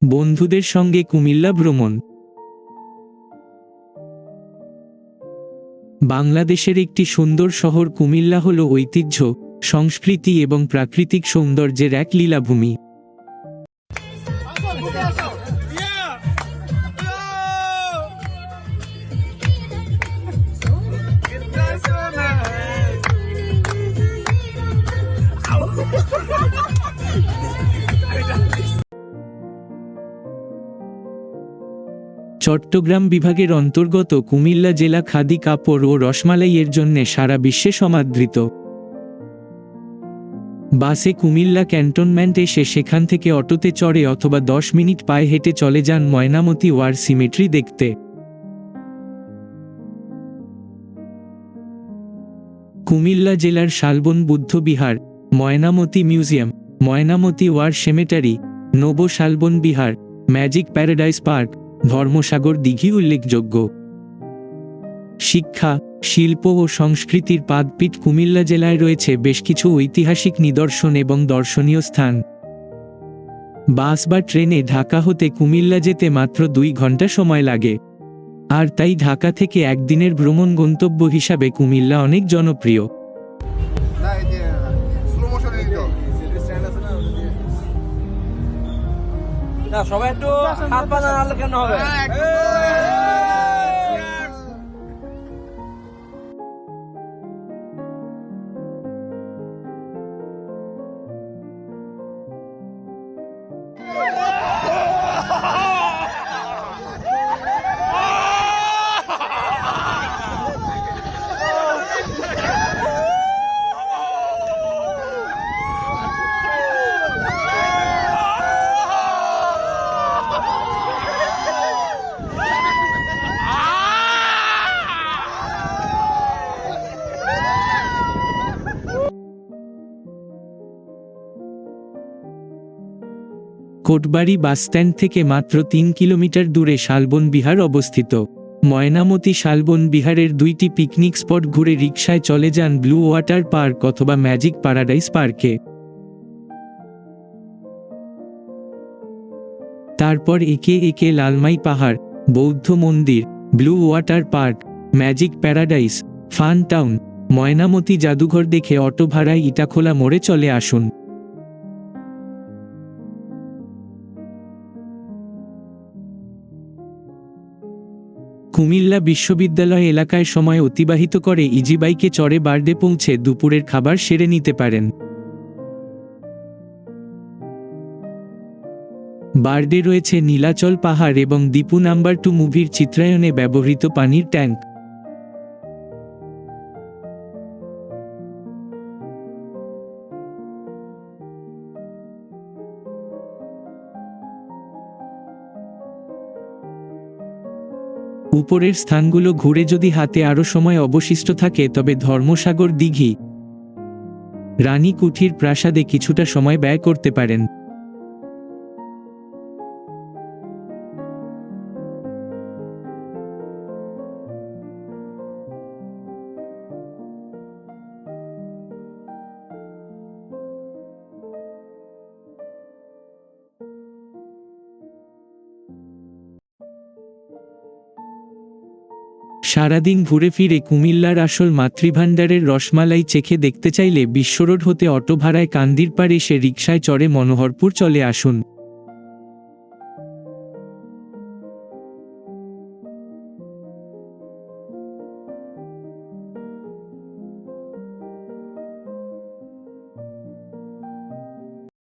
বন্ধুদের সঙ্গে কুমিল্লা ভ্রমণ। বাংলাদেশের একটি সুন্দর শহর কুমিল্লা হল ঐতিহ্য, সংস্কৃতি এবং প্রাকৃতিক সৌন্দর্যের এক লীলাভূমি। চট্টগ্রাম বিভাগের অন্তর্গত কুমিল্লা জেলা খাদি কাপড় ও রসমালাইয়ের জন্য সারা বিশ্বে সমাদৃত। বাসে কুমিল্লা ক্যান্টনমেন্ট এসে সেখান থেকে অটোতে চড়ে অথবা 10 মিনিট পায়ে হেঁটে চলে যান ময়নামতি ওয়ার সিমেট্রি দেখতে। কুমিল্লা জেলার Shalban Buddha Vihar, Mainamati museum, Mainamati war cemetery, নব Shalban Vihar, magic paradise park, Dharmasagar দিঘি উল্লেখযোগ্য। শিক্ষা, শিল্প ও সংস্কৃতির পাদপীঠ কুমিল্লা জেলায় রয়েছে বেশ কিছু ঐতিহাসিক নিদর্শন এবং দর্শনীয় স্থান। বাস বা ট্রেনে ঢাকা হতে কুমিল্লা যেতে মাত্র 2 ঘন্টা সময় লাগে, আর তাই ঢাকা থেকে একদিনের ভ্রমণ গন্তব্য হিসাবে কুমিল্লা অনেক জনপ্রিয়। সবাই একটু হাত পা নাড়ালে কেন হবে? কোটবাড়ি বাসস্ট্যান্ড থেকে মাত্র 3 কিলোমিটার দূরে শালবন বিহার অবস্থিত। ময়নামতি শালবন বিহারের 2টি পিকনিক স্পট ঘুরে রিকশায় চলে যান ব্লু ওয়াটার পার্ক অথবা ম্যাজিক প্যারাডাইস পার্কে। তারপর একে একে লালমাই পাহাড়, বৌদ্ধ মন্দির, blue water park, magic paradise, fun town, Mainamati জাদুঘর দেখে অটো ভাড়ায় ইটাখোলা মোড়ে চলে আসুন। কুমিল্লা বিশ্ববিদ্যালয় এলাকায় সময় অতিবাহিত করে ইজি বাইকে চড়ে বার্ডে পৌঁছে দুপুরের খাবার সেরে নিতে পারেন। বার্ডে রয়েছে নীলাচল পাহাড় এবং দীপু নাম্বার 2 মুভির চিত্রায়নে ব্যবহৃত পানির ট্যাঙ্ক। উপরের স্থানগুলো ঘুরে যদি হাতে আরও সময় অবশিষ্ট থাকে তবে ধর্মসাগর দিঘি, রানী কুঠির প্রাসাদে কিছুটা সময় ব্যয় করতে পারেন। সারাদিন ঘুরে ফিরে কুমিল্লার আসল মাতৃভাণ্ডারের রসমালাই চেখে দেখতে চাইলে বিশ্বরোড হতে অটো ভাড়ায় কান্দিরপাড় এসে রিকশায় চড়ে মনোহরপুর চলে আসুন।